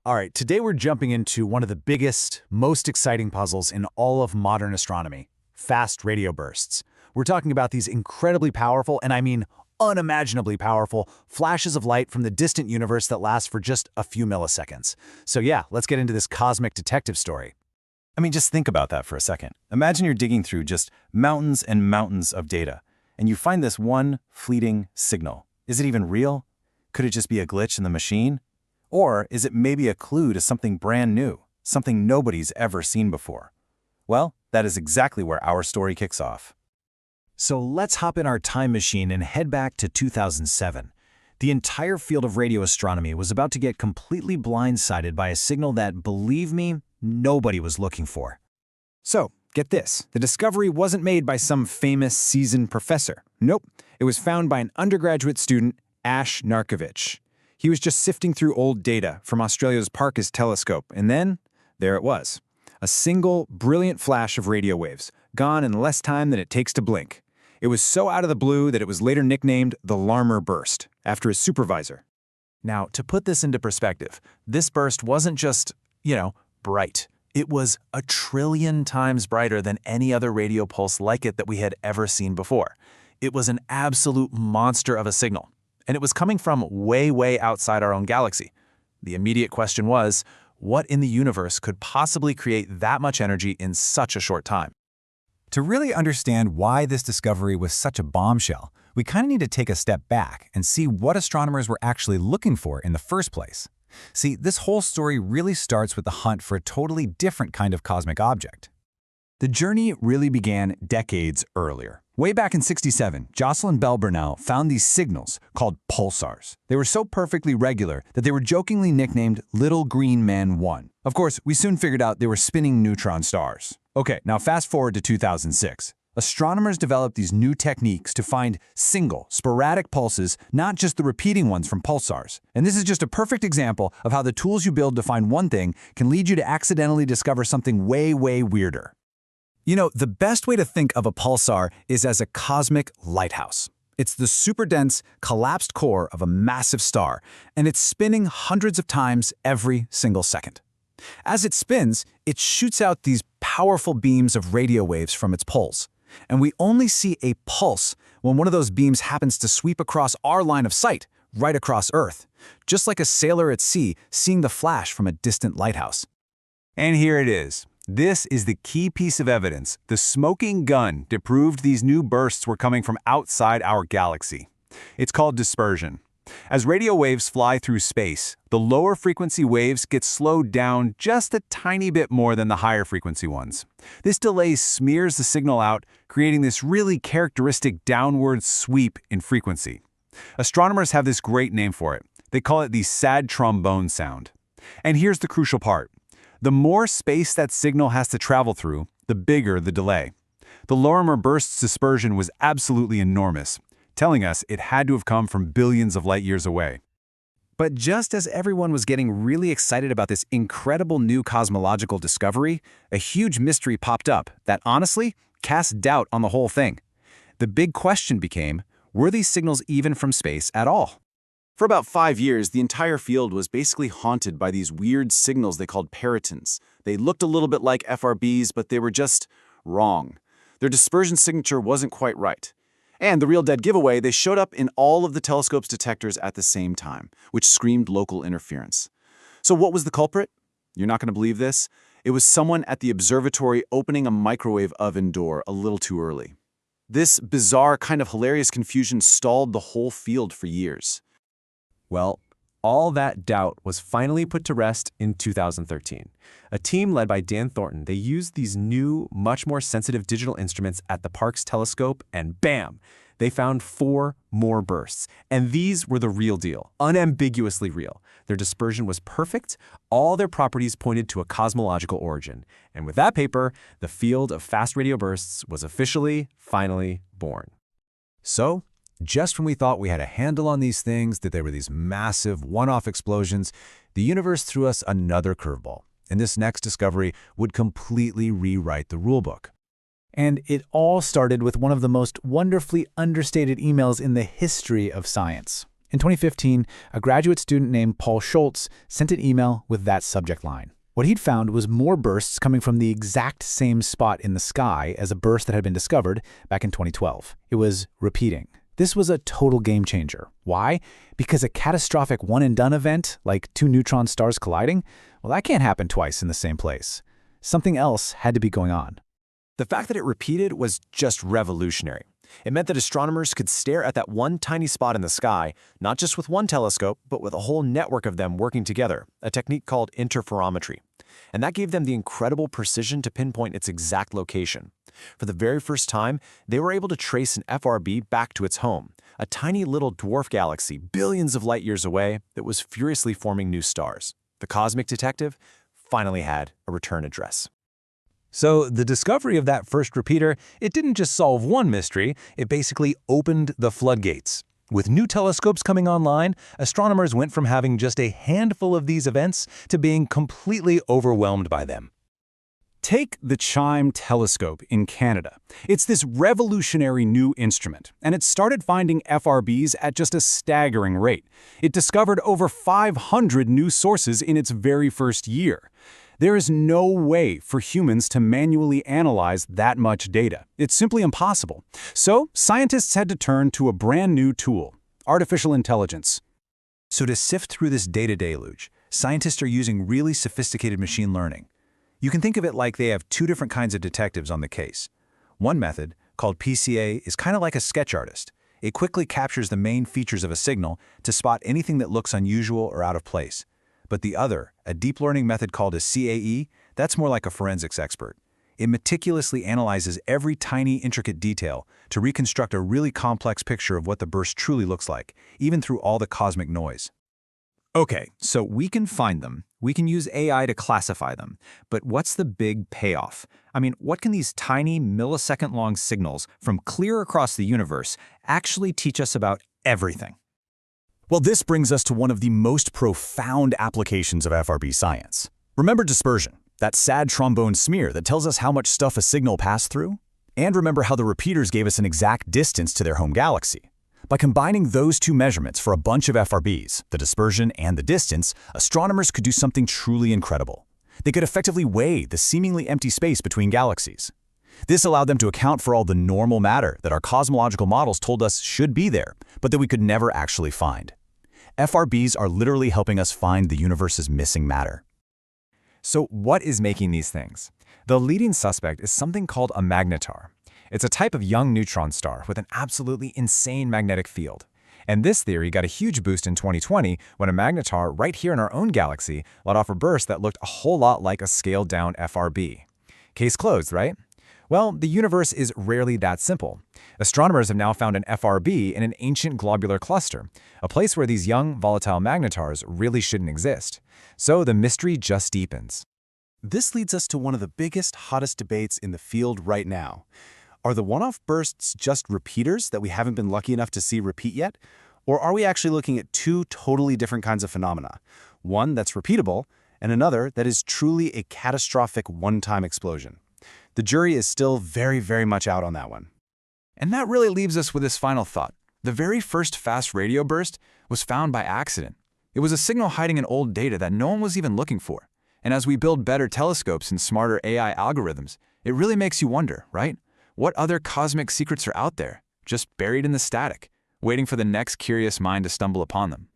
All right, today we're jumping into one of the biggest, most exciting puzzles in all of modern astronomy, fast radio bursts. We're talking about these incredibly powerful, and I mean unimaginably powerful, flashes of light from the distant universe that last for just a few milliseconds. So yeah, let's get into this cosmic detective story. I mean, just think about that for a second. Imagine you're digging through just mountains and mountains of data, and you find this one fleeting signal. Is it even real? Could it just be a glitch in the machine? Or is it maybe a clue to something brand new, something nobody's ever seen before? Well, that is exactly where our story kicks off. So let's hop in our time machine and head back to 2007. The entire field of radio astronomy was about to get completely blindsided by a signal that, believe me, nobody was looking for. So, get this. The discovery wasn't made by some famous seasoned professor. Nope. It was found by an undergraduate student, Ash Narkovich. He was just sifting through old data from Australia's Parkes telescope, and then, there it was. A single, brilliant flash of radio waves, gone in less time than it takes to blink. It was so out of the blue that it was later nicknamed the Larmor Burst, after his supervisor. Now, to put this into perspective, this burst wasn't just, bright. It was 1 trillion times brighter than any other radio pulse like it that we had ever seen before. It was an absolute monster of a signal. And it was coming from way, way outside our own galaxy. The immediate question was, what in the universe could possibly create that much energy in such a short time? To really understand why this discovery was such a bombshell, we kind of need to take a step back and see what astronomers were actually looking for in the first place. See, this whole story really starts with the hunt for a totally different kind of cosmic object. The journey really began decades earlier. Way back in '67, Jocelyn Bell Burnell found these signals called pulsars. They were so perfectly regular that they were jokingly nicknamed Little Green Man 1. Of course, we soon figured out they were spinning neutron stars. Okay, now fast forward to 2006. Astronomers developed these new techniques to find single, sporadic pulses, not just the repeating ones from pulsars. And this is just a perfect example of how the tools you build to find one thing can lead you to accidentally discover something way, way weirder. The best way to think of a pulsar is as a cosmic lighthouse. It's the super dense, collapsed core of a massive star, and it's spinning hundreds of times every single second. As it spins, it shoots out these powerful beams of radio waves from its poles. And we only see a pulse when one of those beams happens to sweep across our line of sight, right across Earth, just like a sailor at sea seeing the flash from a distant lighthouse. And here it is. This is the key piece of evidence, the smoking gun that proved these new bursts were coming from outside our galaxy. It's called dispersion. As radio waves fly through space, the lower frequency waves get slowed down just a tiny bit more than the higher frequency ones. This delay smears the signal out, creating this really characteristic downward sweep in frequency. Astronomers have this great name for it. They call it the sad trombone sound. And here's the crucial part. The more space that signal has to travel through, the bigger the delay. The Larmor burst's dispersion was absolutely enormous, telling us it had to have come from billions of light years away. But just as everyone was getting really excited about this incredible new cosmological discovery, a huge mystery popped up that honestly cast doubt on the whole thing. The big question became, were these signals even from space at all? For about 5 years, the entire field was basically haunted by these weird signals they called peritons. They looked a little bit like FRBs, but they were just wrong. Their dispersion signature wasn't quite right. And the real dead giveaway, they showed up in all of the telescope's detectors at the same time, which screamed local interference. So what was the culprit? You're not going to believe this. It was someone at the observatory opening a microwave oven door a little too early. This bizarre, kind of hilarious confusion stalled the whole field for years. Well, all that doubt was finally put to rest in 2013. A team led by Dan Thornton, they used these new, much more sensitive digital instruments at the Parkes telescope, and bam! They found 4 more bursts. And these were the real deal, unambiguously real. Their dispersion was perfect. All their properties pointed to a cosmological origin. And with that paper, the field of fast radio bursts was officially, finally born. So, just when we thought we had a handle on these things, that they were these massive one-off explosions, the universe threw us another curveball. And this next discovery would completely rewrite the rulebook. And it all started with one of the most wonderfully understated emails in the history of science. In 2015, a graduate student named Paul Schultz sent an email with that subject line. What he'd found was more bursts coming from the exact same spot in the sky as a burst that had been discovered back in 2012. It was repeating. This was a total game changer. Why? Because a catastrophic one-and-done event, like two neutron stars colliding, well, that can't happen twice in the same place. Something else had to be going on. The fact that it repeated was just revolutionary. It meant that astronomers could stare at that one tiny spot in the sky, not just with one telescope, but with a whole network of them working together, a technique called interferometry. And that gave them the incredible precision to pinpoint its exact location. For the very first time, they were able to trace an FRB back to its home, a tiny little dwarf galaxy billions of light years away that was furiously forming new stars. The cosmic detective finally had a return address. So the discovery of that first repeater, it didn't just solve one mystery, it basically opened the floodgates. With new telescopes coming online, astronomers went from having just a handful of these events to being completely overwhelmed by them. Take the CHIME telescope in Canada. It's this revolutionary new instrument, and it started finding FRBs at just a staggering rate. It discovered over 500 new sources in its very first year. There is no way for humans to manually analyze that much data. It's simply impossible. So, scientists had to turn to a brand new tool, artificial intelligence. So to sift through this data deluge, scientists are using really sophisticated machine learning. You can think of it like they have two different kinds of detectives on the case. One method, called PCA, is kind of like a sketch artist. It quickly captures the main features of a signal to spot anything that looks unusual or out of place. But the other, a deep learning method called a CAE, that's more like a forensics expert. It meticulously analyzes every tiny, intricate detail to reconstruct a really complex picture of what the burst truly looks like, even through all the cosmic noise. Okay, so we can find them, we can use AI to classify them, but what's the big payoff? I mean, what can these tiny, millisecond-long signals from clear across the universe actually teach us about everything? Well, this brings us to one of the most profound applications of FRB science. Remember dispersion, that sad trombone smear that tells us how much stuff a signal passed through? And remember how the repeaters gave us an exact distance to their home galaxy. By combining those two measurements for a bunch of FRBs, the dispersion and the distance, astronomers could do something truly incredible. They could effectively weigh the seemingly empty space between galaxies. This allowed them to account for all the normal matter that our cosmological models told us should be there, but that we could never actually find. FRBs are literally helping us find the universe's missing matter. So what is making these things? The leading suspect is something called a magnetar. It's a type of young neutron star with an absolutely insane magnetic field. And this theory got a huge boost in 2020 when a magnetar right here in our own galaxy let off a burst that looked a whole lot like a scaled-down FRB. Case closed, right? Well, the universe is rarely that simple. Astronomers have now found an FRB in an ancient globular cluster, a place where these young, volatile magnetars really shouldn't exist. So the mystery just deepens. This leads us to one of the biggest, hottest debates in the field right now. Are the one-off bursts just repeaters that we haven't been lucky enough to see repeat yet? Or are we actually looking at two totally different kinds of phenomena? One that's repeatable, and another that is truly a catastrophic one-time explosion. The jury is still very, very much out on that one. And that really leaves us with this final thought. The very first fast radio burst was found by accident. It was a signal hiding in old data that no one was even looking for. And as we build better telescopes and smarter AI algorithms, it really makes you wonder, right? What other cosmic secrets are out there, just buried in the static, waiting for the next curious mind to stumble upon them?